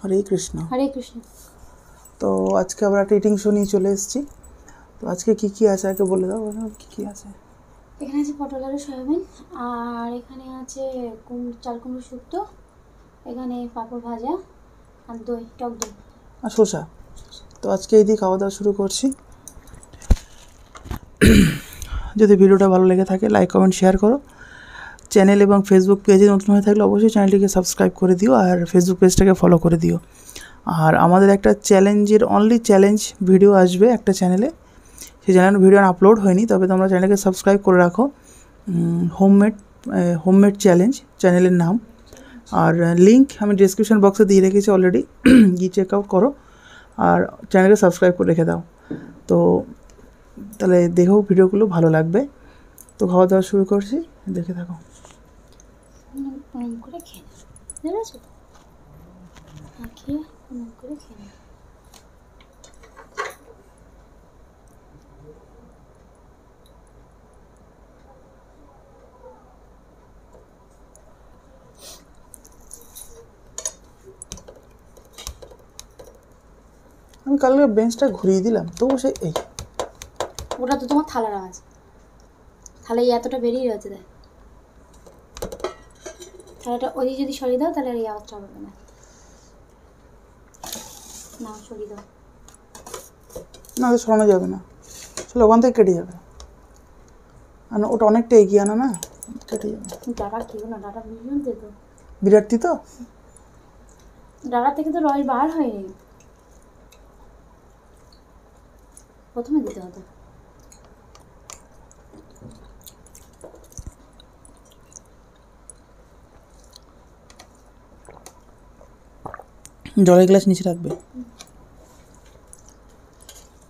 হরে কৃষ্ণ। হরে কৃষ্ণ। তো আজকে আবার একটা ইটিং শো নিয়ে চলে এসেছি। তো আজকে কি কি আছে আগে বলে দাও, কি কি আছে? এখানে আছে পটল আলু সয়াবিন, আর এখানে আছে চাল কুমড়ো শুক্তো, এখানে পাঁপড় ভাজা আর দই, টক দই আর শসা। তো আজকে এই দিয়ে খাওয়া দাওয়া শুরু করছি। যদি ভিডিওটা ভালো লেগে থাকে লাইক কমেন্ট শেয়ার করো। চ্যানেল এবং ফেসবুক পেজে নতুন হয়ে থাকলে অবশ্যই চ্যানেলটিকে সাবস্ক্রাইব করে দিও আর ফেসবুক পেজটাকে ফলো করে দিও। আর আমাদের একটা চ্যালেঞ্জের অনলি চ্যালেঞ্জ ভিডিও আসবে একটা চ্যানেলে, সেই চ্যানেলের ভিডিও আপলোড হয়নি, তবে তোমরা চ্যানেলকে সাবস্ক্রাইব করে রাখো। হোমমেড চ্যালেঞ্জ চ্যানেলের নাম, আর লিঙ্ক আমি ডিসক্রিপশন বক্সে দিয়ে রেখেছি অলরেডি, গিয়ে চেক আউট করো আর চ্যানেলকে সাবস্ক্রাইব করে রেখে দাও। তো তাহলে দেখো ভিডিওগুলো ভালো লাগবে। তো খাওয়া দাওয়া শুরু করছি, দেখে থাকো। করে খেয়ে বুঝেছো তো, খেয়ে করে খেয়ে আমি কালকে বেঞ্চটা ঘুরিয়ে দিলাম, তবু সে এই ওটা তো তোমার থালার আওয়াজ, থালায় এতটা বেরিয়ে রয়েছে, দেখ থালাটা ওদিকে যদি সরিয়ে দাও তাহলে এই আওয়াজটা হবে না। না সরিয়ে দাও, না সরানো যাবে না, আসলে ওখান থেকে কেটে যাবে। আর ওটা অনেকটা এগিয়ে আনা না, কেটে যাবে। ডাটা খেও না, ডাটা ভীষণ তেতো। বিরাটটি তো ডাটা থেকে তো রস বার হয়নি, প্রথমে দিতে হতো। জলের গ্লাস নিচে রাখবে।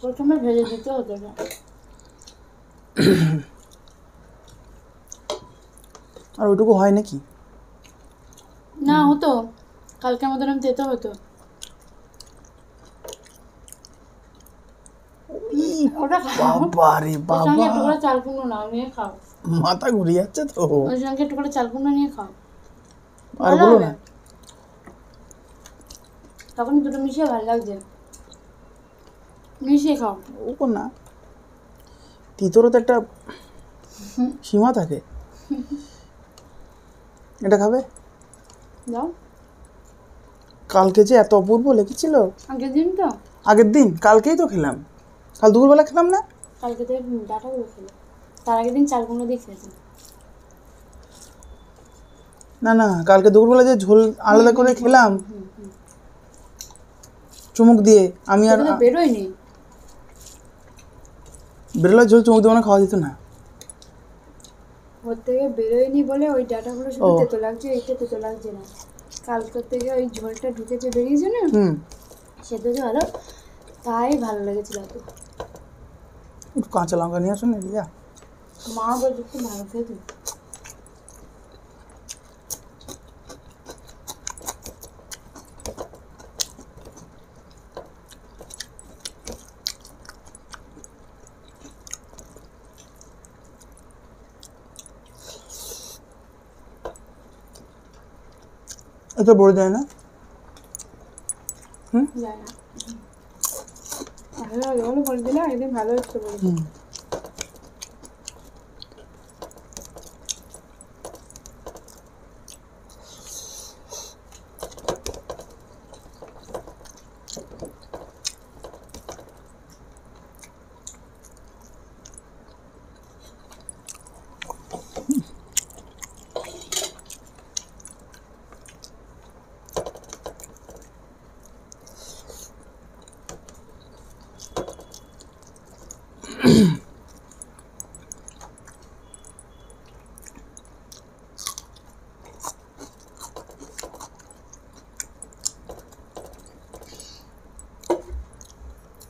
প্রথমে ভেজে দিতে হতো না। আর ওইটুকু হয় নাকি? না হতো, কালকে আমাদের আমি তেতো হতো। ওটা খাও, বাবা রে ওর বাবা, সঙ্গে একটু করে চাল কুমড়ো নাও, নিয়ে খাও। মাথা ঘুরে যাচ্ছে তো। ওর সঙ্গে একটু করে চাল কুমড়ো নিয়ে খাও, আর ভালো বলো হবে। না, তখন দুটো মিশিয়ে ভালো লাগছে, মিশিয়ে খাও। ও না, তিতরও তো একটা সীমা থাকে। এটা খাবে? যাও, কালকে যে এত অপূর্ব লেগেছিল। আগের দিন তো, আগের দিন, কালকেই তো খেলাম, কাল দুপুরবেলা খেলাম না। কালকে তো ডাটাগুলো খেলো, তার আগের দিন চাল কুমড়ো দিয়ে খেয়েছি। না না, কালকে দুপুরবেলা যে ঝোল আলাদা করে খেলাম চুমুক দিয়ে, আমি আর বেরোয়নি, বেরোলে ঝোল চুমুক দিয়ে মানে খাওয়া যেত না। ওর থেকে বেরোয়নি বলে ওই ডাটাগুলো শুধু তেতো লাগছে, এইটা তেতো লাগছে না। কালকের থেকে ওই ঝোলটা ঢুকেছে, বেরিয়েছে না, সেদ্ধ যে ভালো, তাই ভালো লেগেছিল। এত একটু কাঁচা লঙ্কা নিয়ে আসুন না রিয়া। মা বলছে খুব ভালো খেয়েছে। এত বড় যায় না। যায় না, ভালো লাগে বলে বলে দিলে একদিন ভালো হচ্ছে বলে।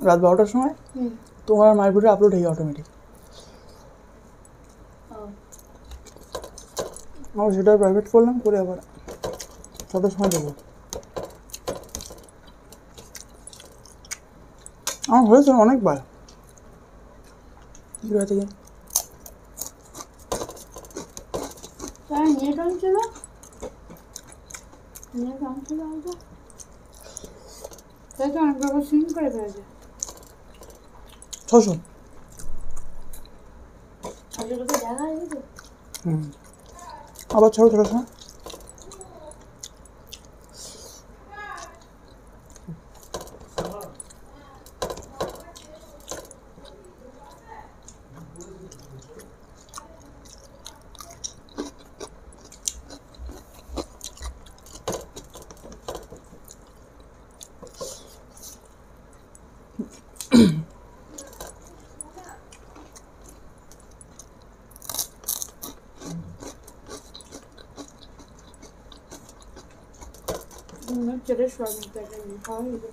রাত 12টার সময় তোমার মায়ের ভিডিও আপলোড হয়ে অটোমেটিক। আমার সেটা প্রাইভেট করলাম, করে আবার 6টার সময় দেবো। আমার হয়েছে অনেকবার থেকে। তাই নেট অন ছিল, নেট অন ছিল। তাই তো অনেক বাবা সিং করে ফেলেছে। 600। আগে তোকে দেখা হয়নি তো। আবার ছাড়ো ছোটো সময়। ছেলে সোয়াবিন তরকারি খাওয়া হয়েছে।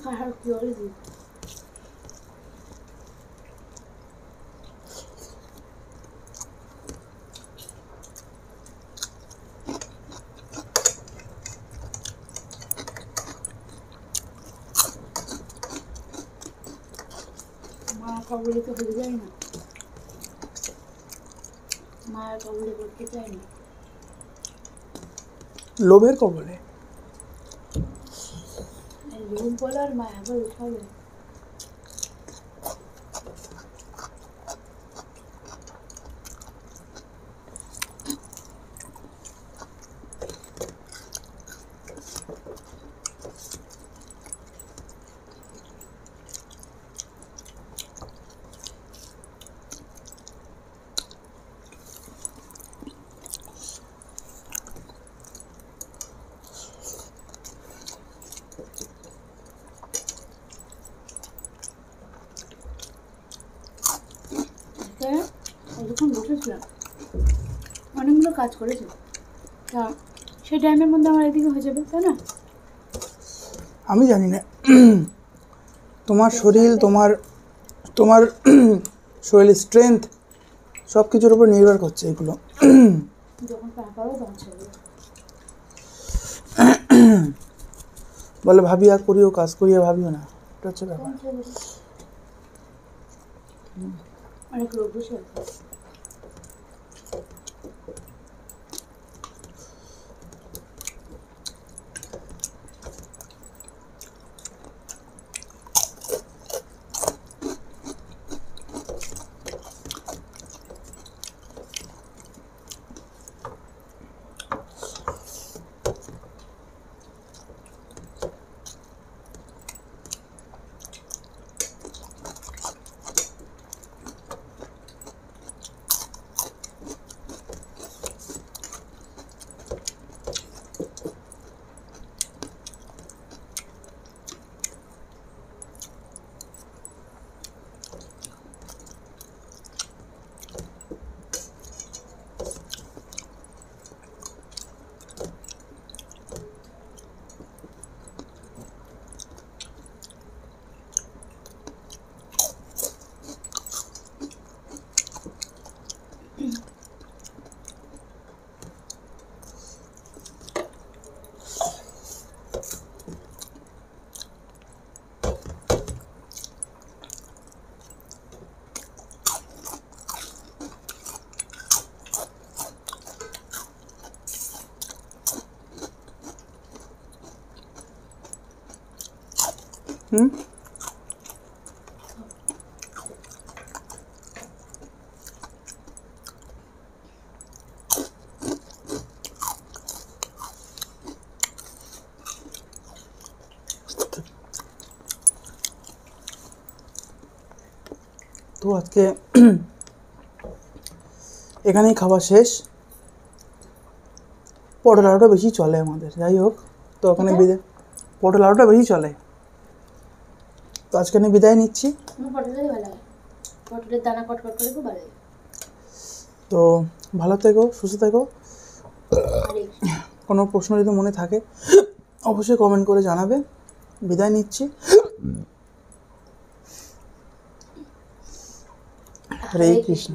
খারাপ কি বলবি? মায়ের কবলে তো হয়ে যায় না, মায়ের কবলে পড়তে চাই না। লোভের কবলে লোভ বলে আর মায়া আবার উঠাবে। যখন বসেছিলাম অনেকগুলো কাজ করেছে, তা সেই টাইমের মধ্যে আমার এদিকে হয়ে যাবে, তাই না? আমি জানি না। তোমার শরীর, তোমার তোমার শরীরের স্ট্রেংথ সব কিছুর উপর নির্ভর করছে এগুলো। যখন পারো তখন ছেড়ে বলে ভাবিয়া করিও কাজ, করিয়া ভাবিও না, এটা হচ্ছে ব্যাপার। অনেক রোগ বসে হুম, তো আজকে এখানেই খাওয়া শেষ। পটল আলুটা বেশি চলে আমাদের, যাই হোক। তো ওখানে বিদায়, পটল আলুটা বেশি চলে। তো আজকে আমি বিদায় নিচ্ছি। আমার পটলটাই ভালো লাগে, পটলের দানা কটকট করে খুব ভালো লাগে। তো ভালো থেকো, সুস্থ থেকো। আর এই কোনো প্রশ্ন যদি মনে থাকে অবশ্যই কমেন্ট করে জানাবে। বিদায় নিচ্ছি। হরে কৃষ্ণ।